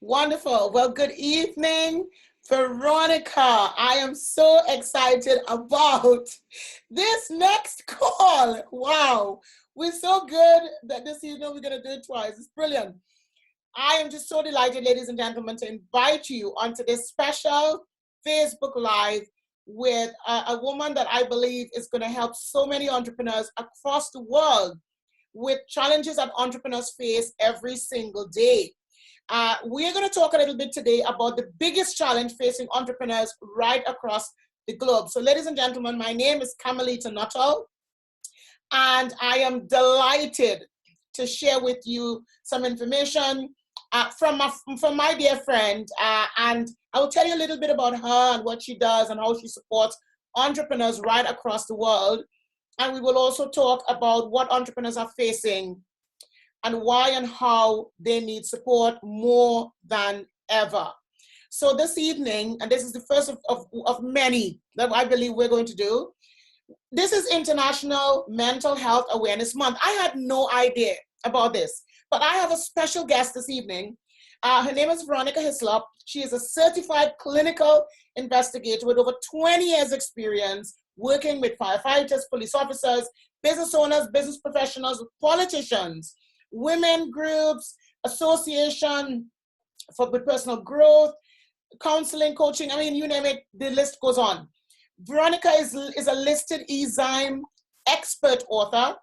Wonderful. Well, good evening, Veronica. I am so excited about this next call. Wow. We're so good that this evening we're going to do it twice. It's brilliant. I am just so delighted, ladies and gentlemen, to invite you onto this special Facebook Live with a woman that I believe is going to help so many entrepreneurs across the world with challenges that entrepreneurs face every single day. We're going to talk a little bit today about the biggest challenge facing entrepreneurs right across the globe. So, ladies and gentlemen, my name is Camilita Nuttall, and I am delighted to share with you some information from my dear friend. And I will tell you a little bit about her and what she does and how she supports entrepreneurs right across the world. And we will also talk about what entrepreneurs are facing and why and how they need support more than ever. So this evening, and this is the first of many that I believe we're going to do, this is International Mental Health Awareness Month. I had no idea about this, but I have a special guest this evening. Her name is Veronica Hislop. She is a certified clinical investigator with over 20 years experience working with firefighters, police officers, business owners, business professionals, politicians, women groups, association for personal growth, counseling, coaching, I mean, you name it, the list goes on. Veronica is a listed eZyme expert author,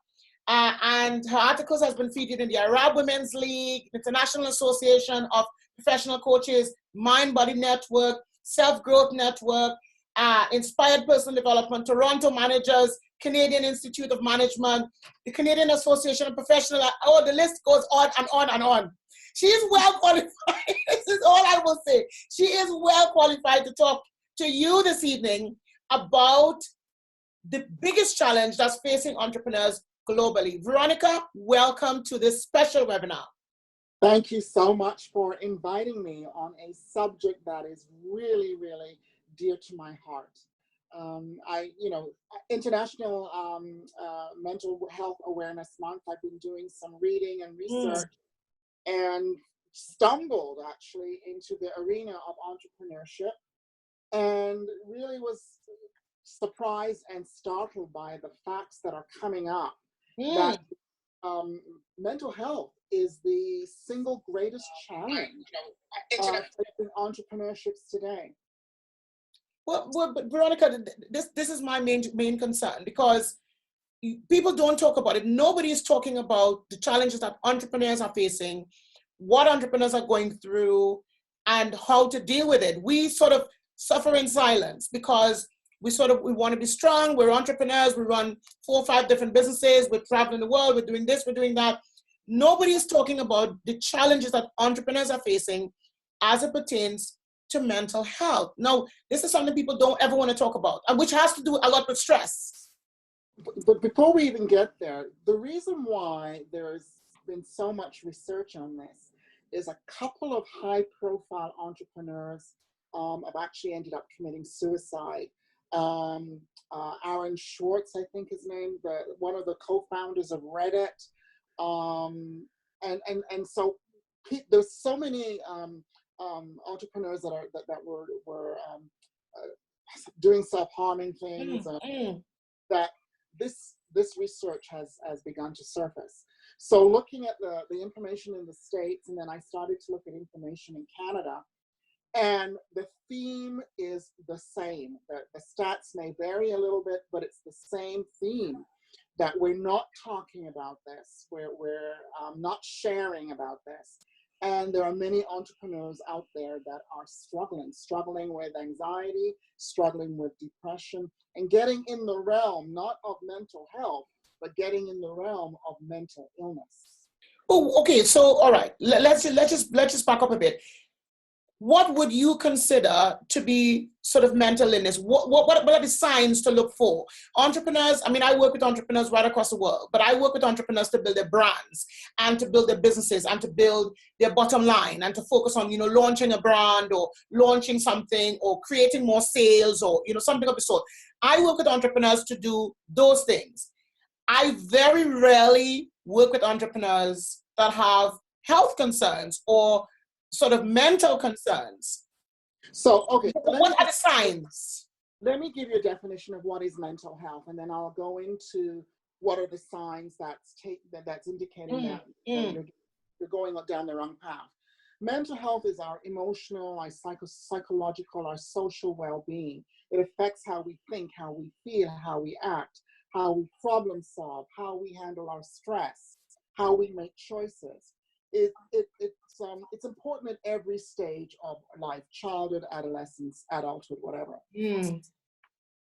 and her articles has been featured in the Arab Women's League, International Association of Professional Coaches, Mind Body Network, Self-Growth Network, Inspired Personal Development, Toronto Managers, Canadian Institute of Management, the Canadian Association of Professional, oh, the list goes on and on and on. She is well qualified. This is all I will say. She is well qualified to talk to you this evening about the biggest challenge that's facing entrepreneurs globally. Veronica, welcome to this special webinar. Thank you so much for inviting me on a subject that is really, really dear to my heart. International Mental Health Awareness Month, I've been doing some reading and research and stumbled actually into the arena of entrepreneurship and really was surprised and startled by the facts that are coming up that mental health is the single greatest challenge facing entrepreneurships today. Well, but Veronica, this is my main concern, because people don't talk about it. Nobody is talking about the challenges that entrepreneurs are facing, what entrepreneurs are going through, and how to deal with it. We sort of suffer in silence because we want to be strong. We're entrepreneurs. We run 4 or 5 different businesses. We're traveling the world. We're doing this. We're doing that. Nobody is talking about the challenges that entrepreneurs are facing as it pertains to mental health. Now, this is something people don't ever want to talk about, and which has to do a lot with stress. But before we even get there, the reason why there's been so much research on this is a couple of high-profile entrepreneurs have actually ended up committing suicide. Aaron Schwartz, I think his name, one of the co-founders of Reddit, and so there's so many entrepreneurs that were doing self-harming things that this research has begun to surface. So looking at the information in the States, and then I started to look at information in Canada, and the theme is the same. The stats may vary a little bit, but it's the same theme, that we're not talking about this, we're not sharing about this. And there are many entrepreneurs out there that are struggling with anxiety, struggling with depression, and getting in the realm, not of mental health, but getting in the realm of mental illness. Oh, okay. So, all right, let's just back up a bit. What would you consider to be sort of mental illness? What are the signs to look for? Entrepreneurs, I mean, I work with entrepreneurs right across the world, but I work with entrepreneurs to build their brands and to build their businesses and to build their bottom line and to focus on, launching a brand or launching something or creating more sales or, something of the sort. I work with entrepreneurs to do those things. I very rarely work with entrepreneurs that have health concerns or sort of mental concerns. So, okay, What are the signs? Let me give you a definition of what is mental health, and then I'll go into what are the signs that's indicating that you're going down the wrong path. Mental health is our emotional, our psychological, our social well-being. It affects how we think, how we feel, how we act, how we problem solve, how we handle our stress, how we make choices. It's important at every stage of life: childhood, adolescence, adulthood, whatever.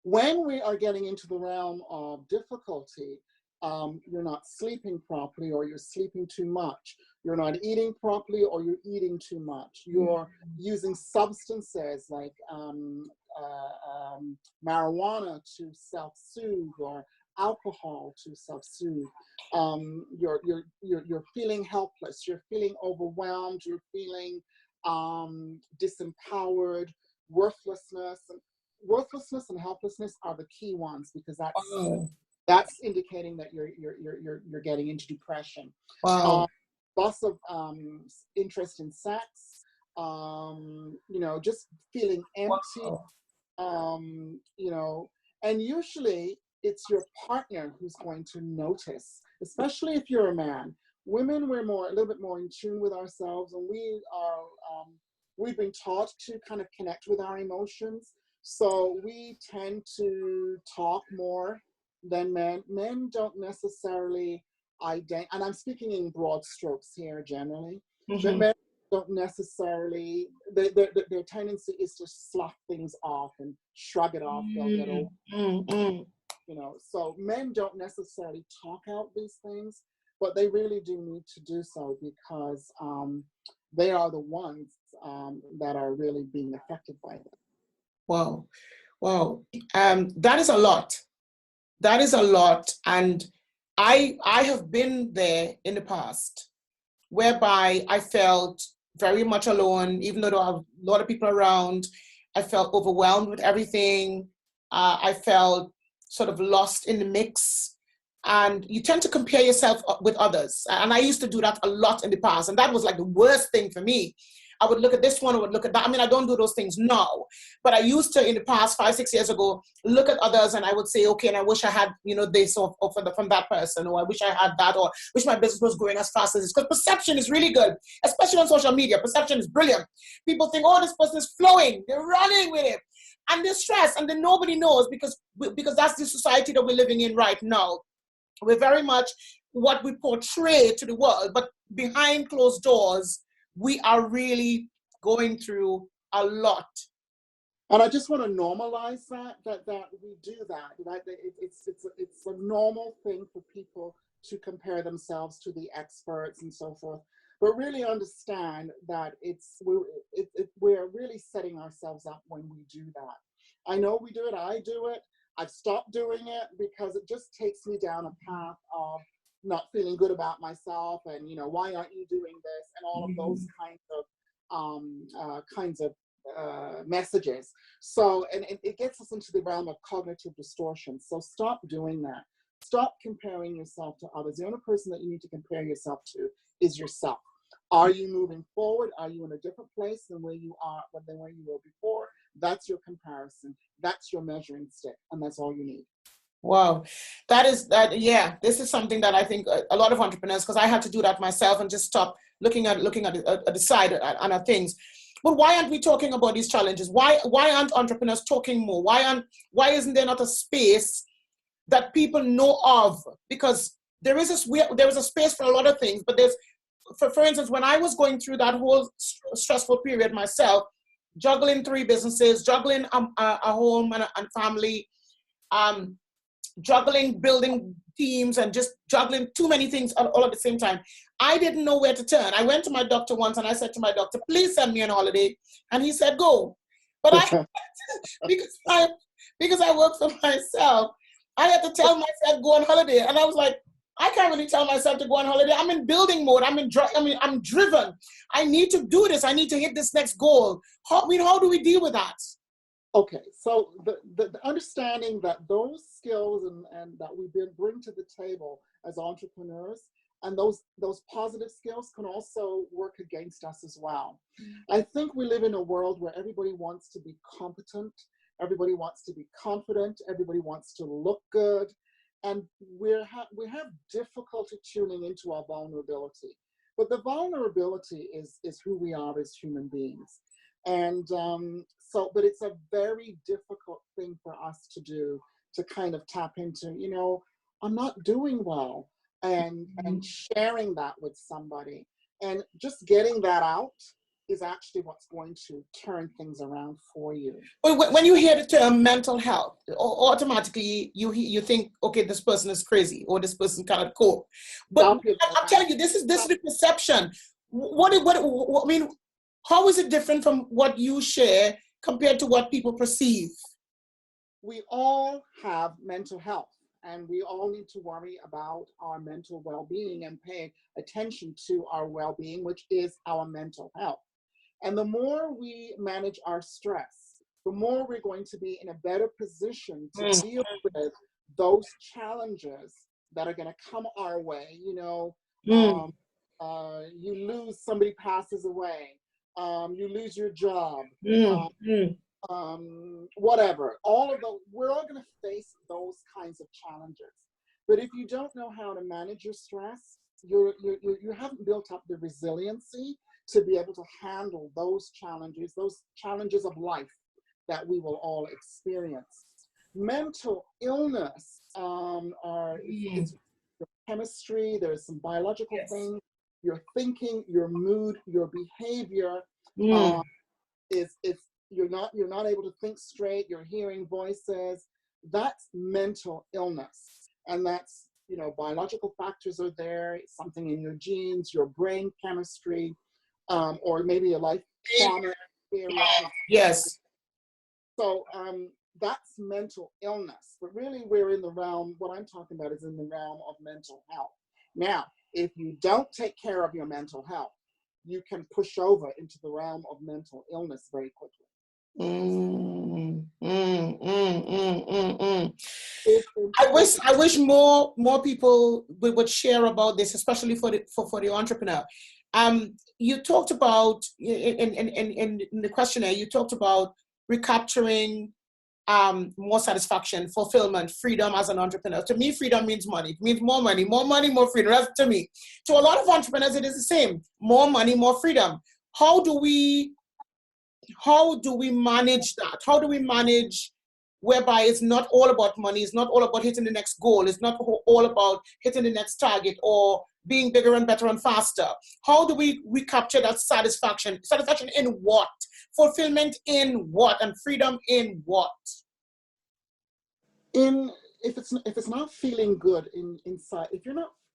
When we are getting into the realm of difficulty, you're not sleeping properly, or you're sleeping too much. You're not eating properly, or you're eating too much. You're using substances like marijuana to self-soothe, or alcohol to self-soothe. You're feeling helpless. You're feeling overwhelmed. You're feeling disempowered, worthlessness. Worthlessness and helplessness are the key ones, because that's indicating that you're getting into depression. Wow. Loss of interest in sex, just feeling empty, and usually it's your partner who's going to notice, especially if you're a man. Women, we're a little bit more in tune with ourselves, and we've been taught to kind of connect with our emotions. So we tend to talk more than men. Men don't necessarily and I'm speaking in broad strokes here generally, but men don't necessarily, their tendency is to slough things off and shrug it off. They'll get over, so men don't necessarily talk out these things, but they really do need to do so, because they are the ones that are really being affected by it. Wow. That is a lot. That is a lot. And I have been there in the past, whereby I felt very much alone, even though there are a lot of people around. I felt overwhelmed with everything. I felt sort of lost in the mix. And you tend to compare yourself with others. And I used to do that a lot in the past. And that was like the worst thing for me. I would look at this one, I would look at that. I mean, I don't do those things now, but I used to, in the past 5-6 years ago, look at others and I would say, okay, and I wish I had, this or from that person, or I wish I had that, or wish my business was growing as fast as this. Because perception is really good, especially on social media. Perception is brilliant. People think, oh, this person is flowing, they're running with it. And they're stressed, and then nobody knows, because that's the society that we're living in right now. We're very much what we portray to the world, but behind closed doors, we are really going through a lot. And I just want to normalize that we do that. It's a normal thing for people to compare themselves to the experts and so forth, but really understand that we're really setting ourselves up when we do that. I know we do it. I do it. I've stopped doing it because it just takes me down a path of not feeling good about myself, and why aren't you doing this, and all of those kinds of messages. So, and it gets us into the realm of cognitive distortion. So stop doing that. Stop comparing yourself to others. The only person that you need to compare yourself to is yourself. Are you moving forward? Are you in a different place than where you were before? That's your comparison. That's your measuring stick, and that's all you need. Wow, yeah, this is something that I think a lot of entrepreneurs, because I had to do that myself and just stop looking at the side and at things. But why aren't we talking about these challenges? Why aren't entrepreneurs talking more? Why isn't there not a space that people know of? Because there is a space for a lot of things, but there's, for instance, when I was going through that whole stressful period myself, juggling 3 businesses, juggling a home and family, juggling building teams, and just juggling too many things all at the same time, I didn't know where to turn. I went to my doctor once and I said to my doctor, please send me on holiday. And he said, go. But because I work for myself, I had to tell myself go on holiday. And I was like, I can't really tell myself to go on holiday. I'm in building mode. I'm driven. I need to do this. I need to hit this next goal. How do we deal with that? Okay, so the understanding that those skills and that we bring to the table as entrepreneurs And those positive skills can also work against us as well. I think we live in a world where everybody wants to be competent, everybody wants to be confident, everybody wants to look good, and we have difficulty tuning into our vulnerability. But the vulnerability is who we are as human beings. And but it's a very difficult thing for us to do, to kind of tap into, you know, I'm not doing well, and sharing that with somebody. And just getting that out is actually what's going to turn things around for you. But when you hear the term mental health, automatically you think, okay, this person is crazy or this person cannot cope. But I'm telling you, this is the perception. What I mean, how is it different from what you share compared to what people perceive? We all have mental health, and we all need to worry about our mental well-being and pay attention to our well-being, which is our mental health. And the more we manage our stress, the more we're going to be in a better position to deal with those challenges that are going to come our way. You know, you lose, somebody passes away, you lose your job, whatever. All of those, we're all going to face those kinds of challenges. But if you don't know how to manage your stress, you haven't built up the resiliency to be able to handle those challenges of life that we will all experience. Mental illness is chemistry, there's some biological things, your thinking, your mood, your behavior is you're not able to think straight, you're hearing voices. That's mental illness. And that's, you know, biological factors are there, something in your genes, your brain chemistry, or maybe a life trauma experience. Yes. So that's mental illness. But really we're in the realm, what I'm talking about is in the realm of mental health. Now, if you don't take care of your mental health, you can push over into the realm of mental illness very quickly. I wish more people would share about this, especially for the entrepreneur. You talked about in the questionnaire, you talked about recapturing more satisfaction, fulfillment, freedom as an entrepreneur. To me, freedom means money. It means more money, more freedom. That's to me. To a lot of entrepreneurs, it is the same. More money, more freedom. How do we manage that? How do we manage whereby it's not all about money, it's not all about hitting the next goal, it's not all about hitting the next target or being bigger and better and faster? How do we recapture that satisfaction? Satisfaction in what? Fulfillment in what? And freedom in what? If it's not feeling good inside,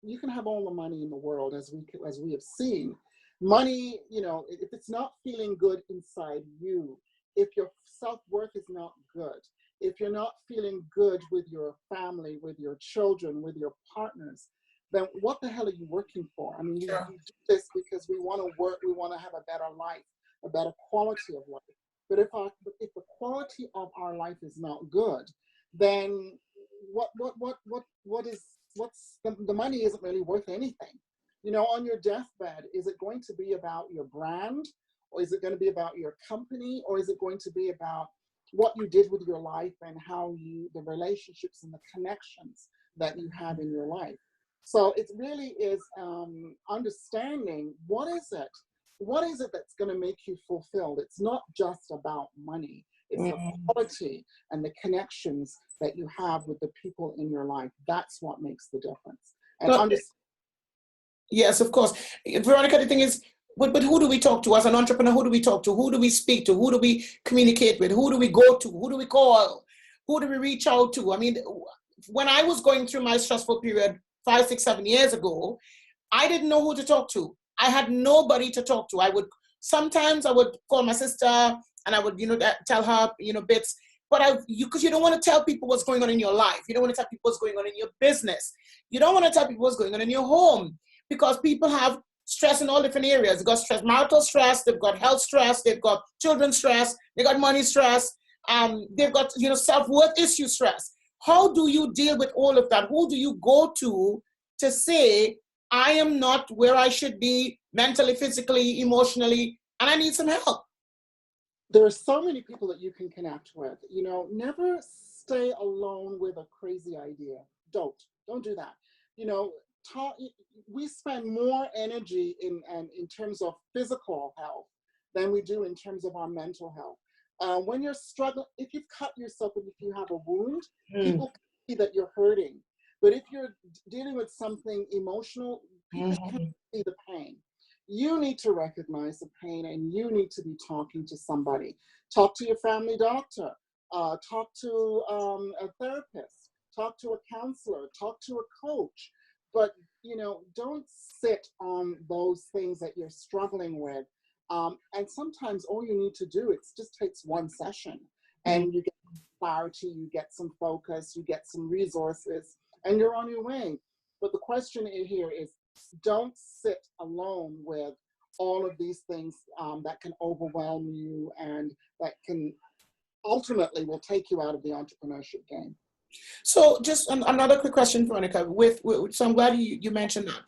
you can have all the money in the world, as we have seen. Money, you know, if it's not feeling good inside you, if your self-worth is not good, if you're not feeling good with your family, with your children, with your partners, then what the hell are you working for? I mean, you do this because we want to work, we want to have a better life, a better quality of life. But if the quality of our life is not good, then the money isn't really worth anything. You know, on your deathbed, is it going to be about your brand, or is it going to be about your company, or is it going to be about what you did with your life and the relationships and the connections that you have in your life? So it really is understanding what is it that's going to make you fulfilled. It's not just about money. It's the quality and the connections that you have with the people in your life. That's what makes the difference. And yes, of course. Veronica, the thing is, but who do we talk to as an entrepreneur? Who do we talk to? Who do we speak to? Who do we communicate with? Who do we go to? Who do we call? Who do we reach out to? I mean, when I was going through my stressful period 5, 6, 7 years ago, I didn't know who to talk to. I had nobody to talk to. Sometimes I would call my sister and I would, tell her, bits. But because you don't want to tell people what's going on in your life. You don't want to tell people what's going on in your business. You don't want to tell people what's going on in your home, because people have stress in all different areas. They've got stress, marital stress, they've got health stress, they've got children stress, they've got money stress, they've got self-worth issue stress. How do you deal with all of that? Who do you go to say, I am not where I should be mentally, physically, emotionally, and I need some help. There are so many people that you can connect with. You know, never stay alone with a crazy idea. Don't do that. You know, we spend more energy in terms of physical health than we do in terms of our mental health. When you're struggling, if you've cut yourself and if you have a wound, people can see that you're hurting. But if you're dealing with something emotional, people can't see the pain. You need to recognize the pain and you need to be talking to somebody. Talk to your family doctor, talk to a therapist, talk to a counselor, talk to a coach. But, you know, don't sit on those things that you're struggling with. And sometimes all you need to do, it just takes one session and you get clarity, you get some focus, you get some resources, and you're on your way. But the question here is, don't sit alone with all of these things that can overwhelm you and that can ultimately will take you out of the entrepreneurship game. So just another quick question, Veronica, so I'm glad you mentioned that.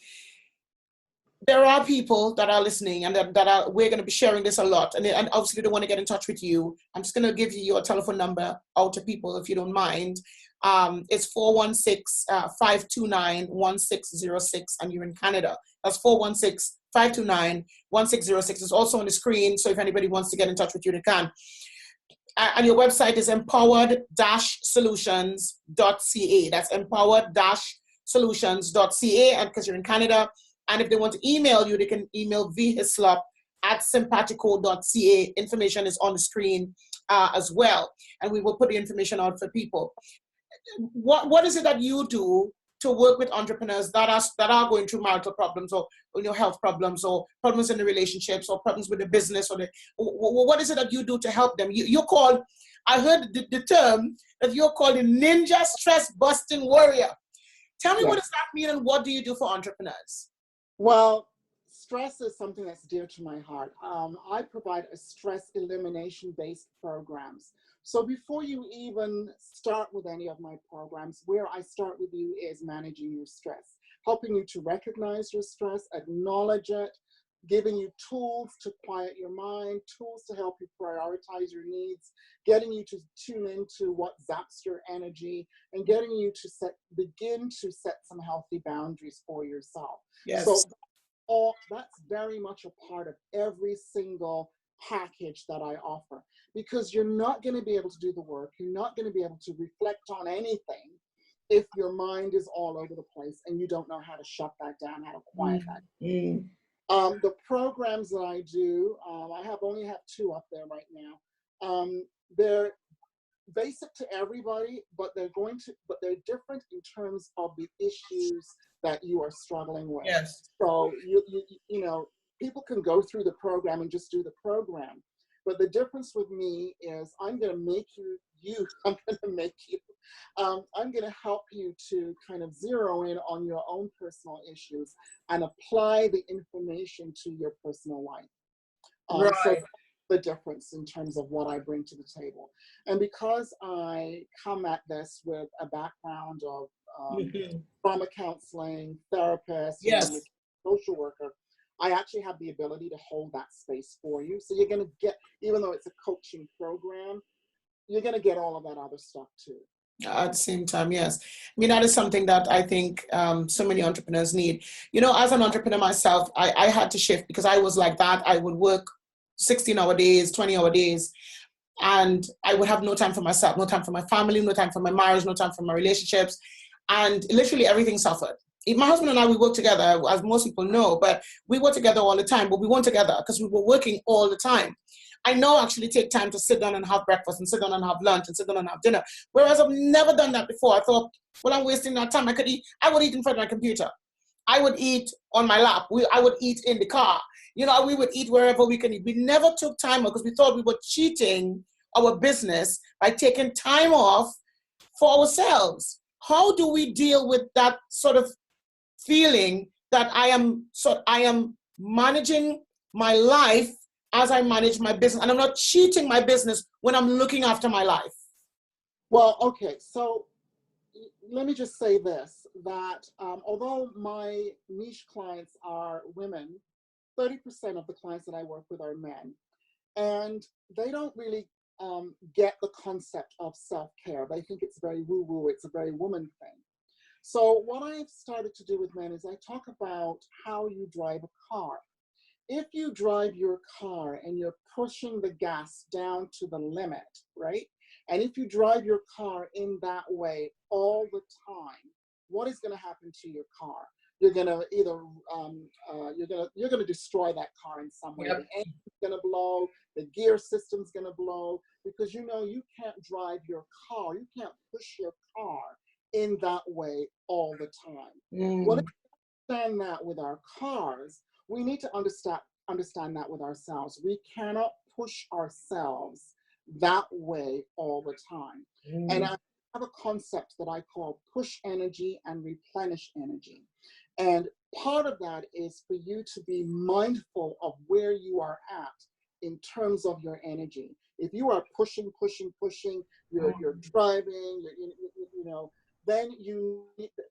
There are people that are listening and we're going to be sharing this a lot. And obviously they want to get in touch with you. I'm just going to give you your telephone number out to people if you don't mind. It's 416-529-1606 and you're in Canada. That's 416-529-1606. It's also on the screen. So if anybody wants to get in touch with you, they can. And your website is empowered-solutions.ca. That's empowered-solutions.ca, and because you're in Canada. And if they want to email you, they can email vhislop@simpatico.ca. Information is on the screen as well. And we will put the information out for people. What is it that you do to work with entrepreneurs that are going through marital problems or health problems or problems in the relationships or problems with the business what is it that you do to help them? You're called, I heard the term that you're called a ninja stress busting warrior. Tell me, What does that mean and what do you do for entrepreneurs? Well, stress is something that's dear to my heart. I provide a stress elimination-based programs. So before you even start with any of my programs, where I start with you is managing your stress, helping you to recognize your stress, acknowledge it, giving you tools to quiet your mind, tools to help you prioritize your needs, getting you to tune into what zaps your energy, and getting you to begin to set some healthy boundaries for yourself. Yes. So that's very much a part of every single package that I offer, because you're not going to be able to do the work. You're not going to be able to reflect on anything if your mind is all over the place and you don't know how to shut that down, how to quiet that. The programs that I do, I only have 2 up there right now. They're basic to everybody, but they're different in terms of the issues that you are struggling with. Yes. So you know, people can go through the program and just do the program, but the difference with me is I'm going to make I'm going to help you to kind of zero in on your own personal issues and apply the information to your personal life. Right. So the difference in terms of what I bring to the table. And because I come at this with a background of trauma counseling, therapist, social worker, I actually have the ability to hold that space for you. So you're going to get, even though it's a coaching program, you're going to get all of that other stuff too. At the same time, yes. I mean, that is something that I think so many entrepreneurs need. You know, as an entrepreneur myself, I had to shift because I was like that. I would work 16-hour days, 20-hour days, and I would have no time for myself, no time for my family, no time for my marriage, no time for my relationships, and literally everything suffered. My husband and I, we work together, as most people know, but we were together all the time, but we weren't together because we were working all the time. I now actually take time to sit down and have breakfast and sit down and have lunch and sit down and have dinner. Whereas I've never done that before. I thought, well, I'm wasting that time. I would eat in front of my computer. I would eat on my lap. I would eat in the car. You know, we would eat wherever we can eat. We never took time off because we thought we were cheating our business by taking time off for ourselves. How do we deal with that sort of feeling that I am managing my life as I manage my business, and I'm not cheating my business when I'm looking after my life? Well, okay, so let me just say this, that although my niche clients are women, 30% of the clients that I work with are men. And they don't really get the concept of self-care. They think it's very woo-woo, it's a very woman thing. So what I've started to do with men is I talk about how you drive a car. If you drive your car and you're pushing the gas down to the limit, right? And if you drive your car in that way all the time, what is going to happen to your car? You're going to either you're going to destroy that car in some way. Yep. The engine's going to blow, the gear system's going to blow, because you can't drive your car, you can't push your car in that way all the time. Well, if we understand that with our cars, we need to understand that with ourselves. We cannot push ourselves that way all the time. And I have a concept that I call push energy and replenish energy. And part of that is for you to be mindful of where you are at in terms of your energy. If you are pushing, you're driving, then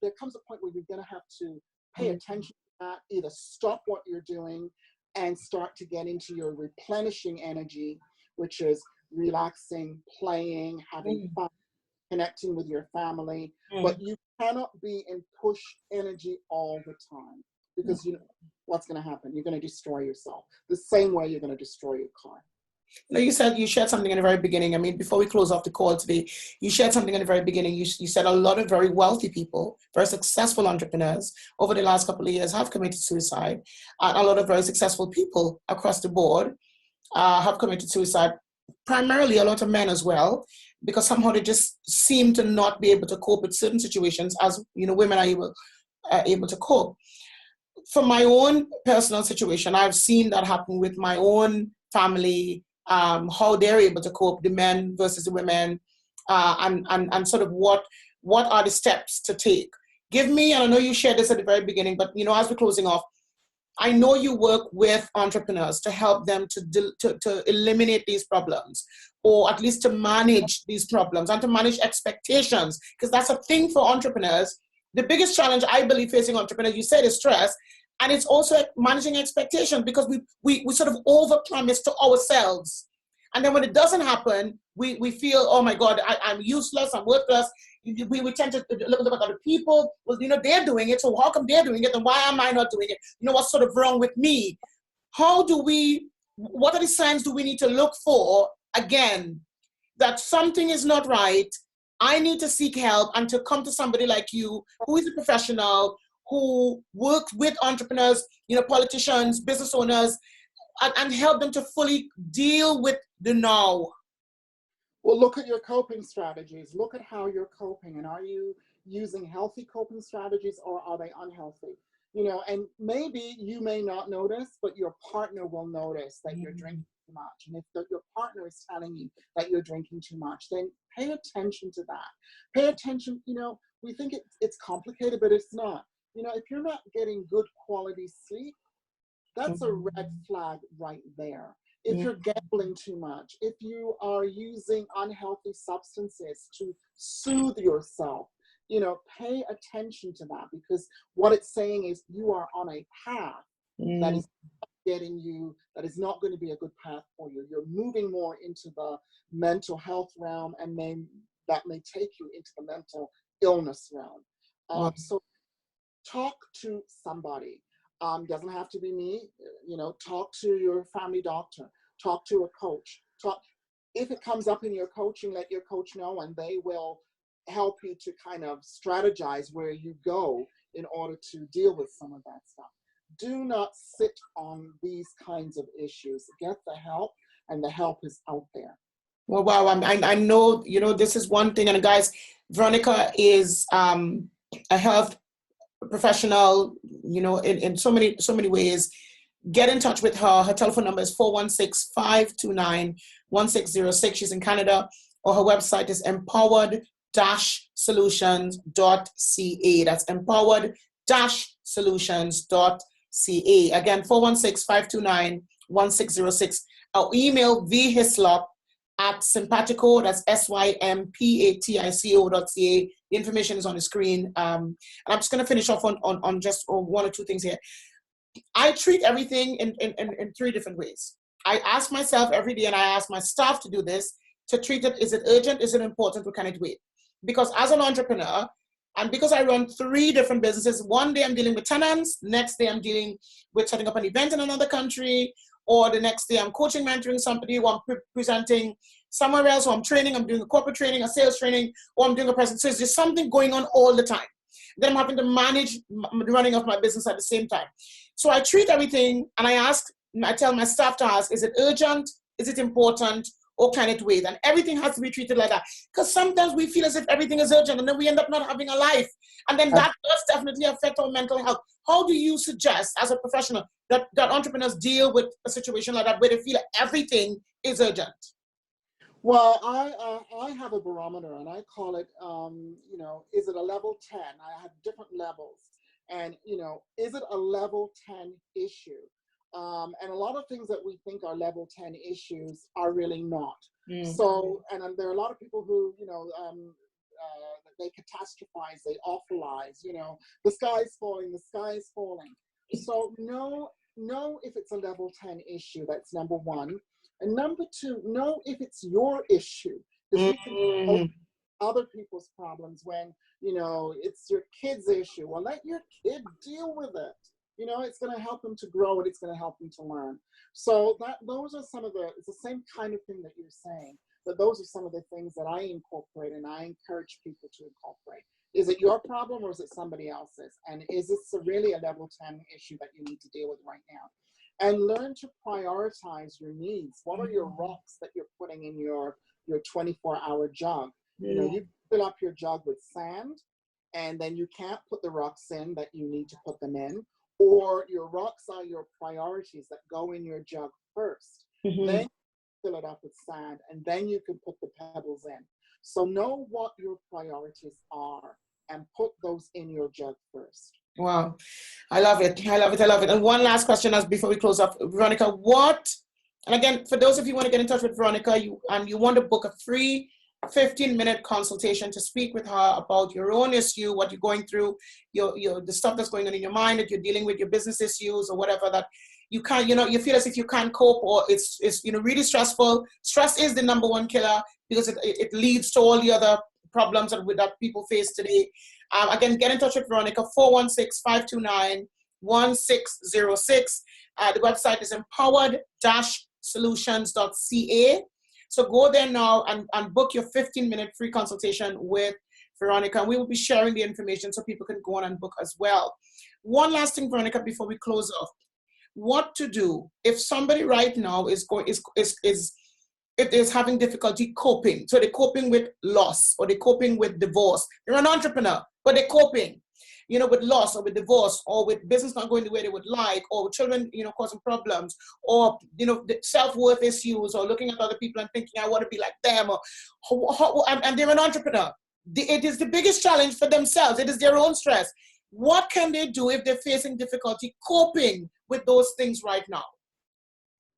there comes a point where you're going to have to pay attention to that, either stop what you're doing and start to get into your replenishing energy, which is relaxing, playing, having fun, connecting with your family. But you cannot be in push energy all the time, because what's going to happen? You're going to destroy yourself the same way you're going to destroy your car. Now, you shared something in the very beginning. I mean, before we close off the call today, you shared something in the very beginning. You said a lot of very wealthy people, very successful entrepreneurs over the last couple of years have committed suicide. And a lot of very successful people across the board have committed suicide, primarily a lot of men as well, because somehow they just seem to not be able to cope with certain situations as, women are able to cope. From my own personal situation, I've seen that happen with my own family, how they're able to cope, the men versus the women, and sort of what are the steps to take. Give me, and I know you shared this at the very beginning, but as we're closing off, I know you work with entrepreneurs to help them to eliminate these problems, or at least to manage these problems and to manage expectations, because that's a thing for entrepreneurs. The biggest challenge I believe facing entrepreneurs, you said, is stress. And it's also managing expectations, because we sort of overpromise to ourselves. And then when it doesn't happen, we feel, oh my God, I'm useless, I'm worthless. We tend to look at other people. Well, they're doing it, so how come they're doing it? And why am I not doing it? What's sort of wrong with me? What are the signs do we need to look for, again, that something is not right? I need to seek help and to come to somebody like you, who is a professional, who works with entrepreneurs, politicians, business owners, and help them to fully deal with the now. Well, look at your coping strategies. Look at how you're coping. And are you using healthy coping strategies, or are they unhealthy? And maybe you may not notice, but your partner will notice that you're drinking too much. And if your partner is telling you that you're drinking too much, then pay attention to that. Pay attention. We think it's complicated, but it's not. If you're not getting good quality sleep, that's a red flag right there. If you're gambling too much, if you are using unhealthy substances to soothe yourself, pay attention to that, because what it's saying is you are on a path that is getting you, that is not going to be a good path for you. You're moving more into the mental health realm, and that may take you into the mental illness realm. So talk to somebody. Doesn't have to be me. Talk to your family doctor. Talk to a coach. If it comes up in your coaching, let your coach know, and they will help you to kind of strategize where you go in order to deal with some of that stuff. Do not sit on these kinds of issues. Get the help, and the help is out there. Well, wow. I know, this is one thing. And guys, Veronica is a health professional, in so many ways. Get in touch with her. Her telephone number is 416-529-1606. She's in Canada. Or her website is empowered-solutions.ca. That's empowered-solutions.ca. Again, 416-529-1606. Our email, vhislop at Sympatico, that's sympatico.ca. The information is on the screen. And I'm just going to finish off on just one or two things here. I treat everything in three different ways. I ask myself every day, and I ask my staff to do this, to treat it, is it urgent, is it important, or can it wait? Because as an entrepreneur, and because I run three different businesses, one day I'm dealing with tenants, next day I'm dealing with setting up an event in another country, or the next day I'm coaching, mentoring somebody, or I'm presenting somewhere else, or I'm training, I'm doing a corporate training, a sales training, or I'm doing a presentation. So there's something going on all the time. Then I'm having to manage the running of my business at the same time. So I treat everything, and I tell my staff to ask, is it urgent? Is it important? Or can it wait? And everything has to be treated like that. Because sometimes we feel as if everything is urgent, and then we end up not having a life. And then that does definitely affect our mental health. How do you suggest, as a professional, that entrepreneurs deal with a situation like that, where they feel like everything is urgent? Well, I have a barometer, and I call it, is it a level 10? I have different levels. And, is it a level 10 issue? And a lot of things that we think are level 10 issues are really not. So, and there are a lot of people who, they catastrophize, they awfulize, the sky's falling, the sky's falling. So know if it's a level 10 issue. That's number one. And number two, know if it's your issue. Because you can help other people's problems when, it's your kid's issue. Well, let your kid deal with it. It's going to help them to grow, and it's going to help them to learn. So those are it's the same kind of thing that you're saying, but those are some of the things that I incorporate, and I encourage people to incorporate. Is it your problem, or is it somebody else's? And is this really a level 10 issue that you need to deal with right now? And learn to prioritize your needs. What are your rocks that you're putting in your 24-hour jug? You fill up your jug with sand, and then you can't put the rocks in that you need to put them in. Or your rocks are your priorities that go in your jug first. Then fill it up with sand, and then you can put the pebbles in. So know what your priorities are and put those in your jug first. Wow. I love it. I love it. I love it. And one last question before we close up. Veronica, and again, for those of you who want to get in touch with Veronica, you want to book a free 15-minute consultation to speak with her about your own issue, what you're going through, the stuff that's going on in your mind, that you're dealing with, your business issues or whatever, that you can't, you feel as if you can't cope, or it's really stressful. Stress is the number one killer, because it leads to all the other problems that people face today. Again, get in touch with Veronica, 416-529-1606. The website is empowered-solutions.ca. So go there now and book your 15-minute free consultation with Veronica. We will be sharing the information so people can go on and book as well. One last thing, Veronica, before we close off. What to do if somebody right now is having difficulty coping? So they're coping with loss, or they're coping with divorce. They're an entrepreneur, but they're coping, with loss, or with divorce, or with business not going the way they would like, or with children, causing problems, or, the self-worth issues, or looking at other people and thinking, I want to be like them, and they're an entrepreneur. It is the biggest challenge for themselves. It is their own stress. What can they do if they're facing difficulty coping with those things right now?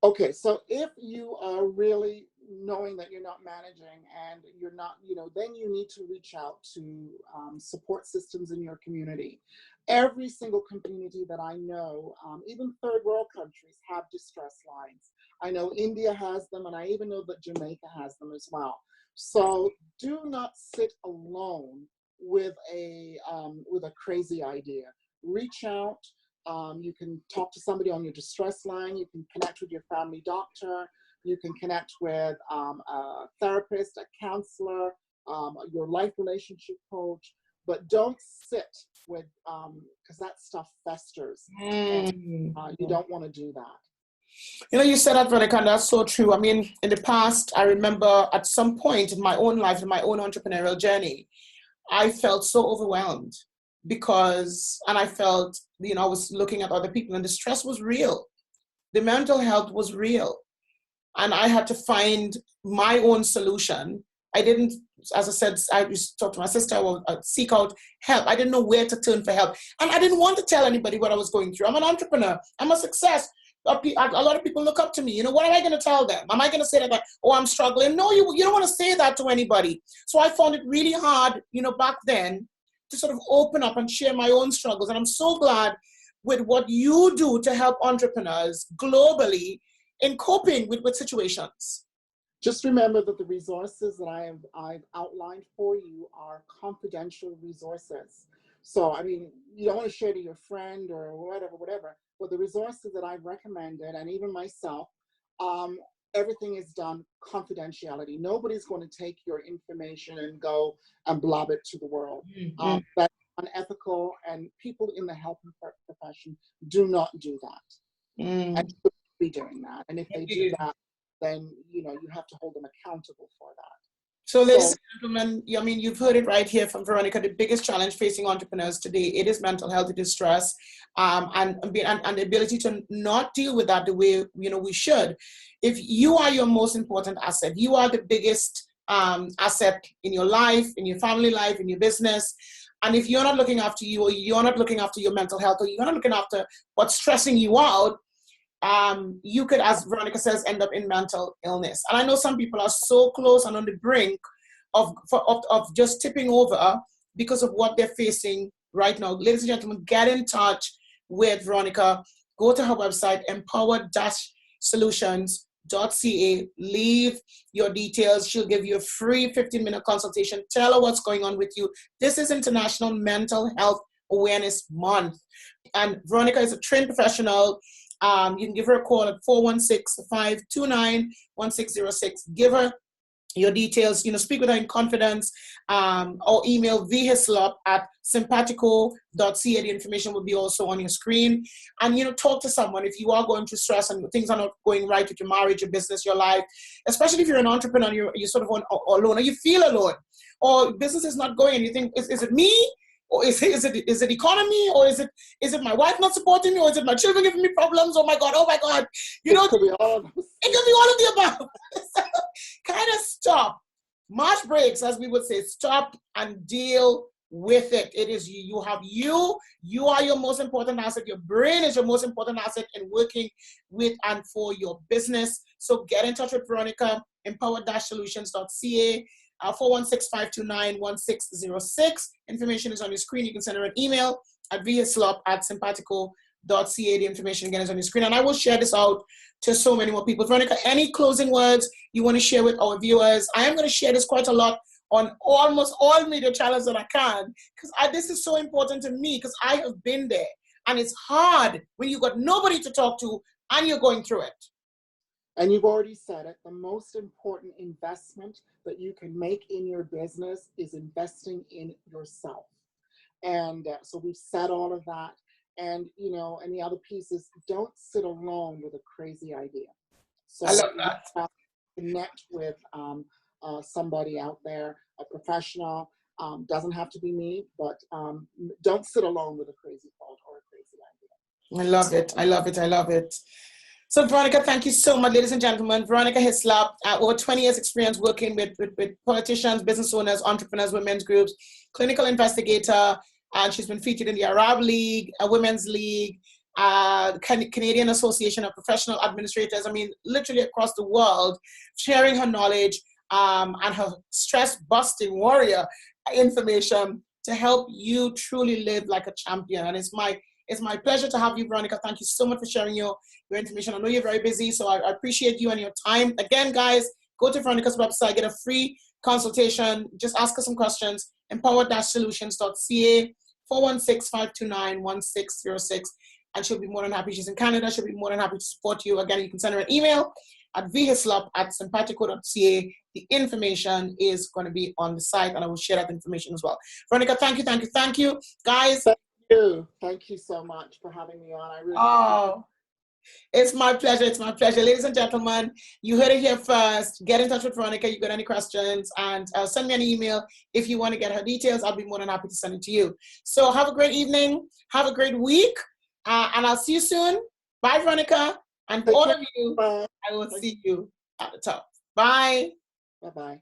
Okay, so if you are really knowing that you're not managing, and you're not, then you need to reach out to support systems in your community. Every single community that I know, even third world countries, have distress lines. I know India has them, and I even know that Jamaica has them as well. So do not sit alone with a crazy idea. Reach out. You can talk to somebody on your distress line. You can connect with your family doctor. You can connect with a therapist, a counselor, your life relationship coach. But don't sit with, because that stuff festers. And, you don't want to do that. You said that, Veronica, and that's so true. I mean, in the past, I remember at some point in my own life, in my own entrepreneurial journey, I felt so overwhelmed and I felt, I was looking at other people, and the stress was real. The mental health was real. And I had to find my own solution. I didn't, as I said, I used to talk to my sister, or seek out help. I didn't know where to turn for help. And I didn't want to tell anybody what I was going through. I'm an entrepreneur. I'm a success. a lot of people look up to me. You know, what am I going to tell them? Am I going to say that, like, oh, I'm struggling? No, you don't want to say that to anybody. So I found it really hard, you know, back then to sort of open up and share my own struggles. And I'm so glad with what you do to help entrepreneurs globally in coping with situations. Just remember that the resources that I've outlined for you are confidential resources. So, I mean, you don't want to share to your friend or whatever, but the resources that I've recommended, and even myself, everything is done confidentiality. Nobody's going to take your information and go and blob it to the world. Mm-hmm. That's unethical, and people in the health profession do not do that. And shouldn't be doing that. And if they do that, then, you know, you have to hold them accountable for that. So, ladies and gentlemen, I mean, you've heard it right here from Veronica. The biggest challenge facing entrepreneurs today, it is mental health, it is stress, and the ability to not deal with that the way, you know, we should. If you are your most important asset, you are the biggest asset in your life, in your family life, in your business. And if you're not looking after you, or you're not looking after your mental health, or you're not looking after what's stressing you out, you could, as Veronica says, end up in mental illness. And I know some people are so close and on the brink of just tipping over because of what they're facing right now. Ladies and gentlemen, get in touch with Veronica. Go to her website, empower-solutions.ca. Leave your details. She'll give you a free 15-minute consultation. Tell her what's going on with you. This is International Mental Health Awareness Month. And Veronica is a trained professional. You can give her a call at 416-529-1606. Give her your details, you know, speak with her in confidence, or email vhislop@simpatico.ca. The information will be also on your screen. And, you know, talk to someone if you are going through stress and things are not going right with your marriage, your business, your life, especially if you're an entrepreneur, you're sort of alone, or you feel alone, or business is not going and you think, is it me? Or is it economy? Or is it my wife not supporting me? Or is it my children giving me problems? Oh my God. You know, it could be all of the above. So, kind of stop. March breaks, as we would say, stop and deal with it. It is you. You have you. You are your most important asset. Your brain is your most important asset in working with and for your business. So get in touch with Veronica, empower-solutions.ca. 416-529-1606. Information is on your screen. You can send her an email at vhislop@simpatico.ca. The information again is on your screen. And I will share this out to so many more people. Veronica, any closing words you want to share with our viewers? I am going to share this quite a lot on almost all media channels that I can, because this is so important to me, because I have been there. And it's hard when you got nobody to talk to and you're going through it. And you've already said it, the most important investment that you can make in your business is investing in yourself. And so we've said all of that. And, you know, and the other piece is, don't sit alone with a crazy idea. So I love that. Connect with somebody out there, a professional. Doesn't have to be me, but don't sit alone with a crazy thought or a crazy idea. I love it. I love it. I love it. So Veronica, thank you so much, ladies and gentlemen. Veronica Hislop, over 20 years experience working with politicians, business owners, entrepreneurs, women's groups, clinical investigator, and she's been featured in the Arab League, Women's League, Canadian Association of Professional Administrators. I mean, literally across the world, sharing her knowledge and her stress-busting warrior information to help you truly live like a champion. And it's my pleasure to have you, Veronica. Thank you so much for sharing your information. I know you're very busy, so I appreciate you and your time. Again, guys, go to Veronica's website, get a free consultation. Just ask her some questions. empower-solutions.ca, 416-529-1606. And she'll be more than happy. She's in Canada. She'll be more than happy to support you. Again, you can send her an email at vhislop@simpatico.ca. The information is going to be on the site, and I will share that information as well. Veronica, thank you. Guys, thank you so much for having me on. I really it's my pleasure. Ladies and gentlemen, you heard it here first. Get in touch with Veronica. You got any questions, and send me an email if you want to get her details. I'll be more than happy to send it to you. So have a great evening. Have a great week, and I'll see you soon. Bye, Veronica. And for all of you, I will see you at the top. Bye. Bye-bye.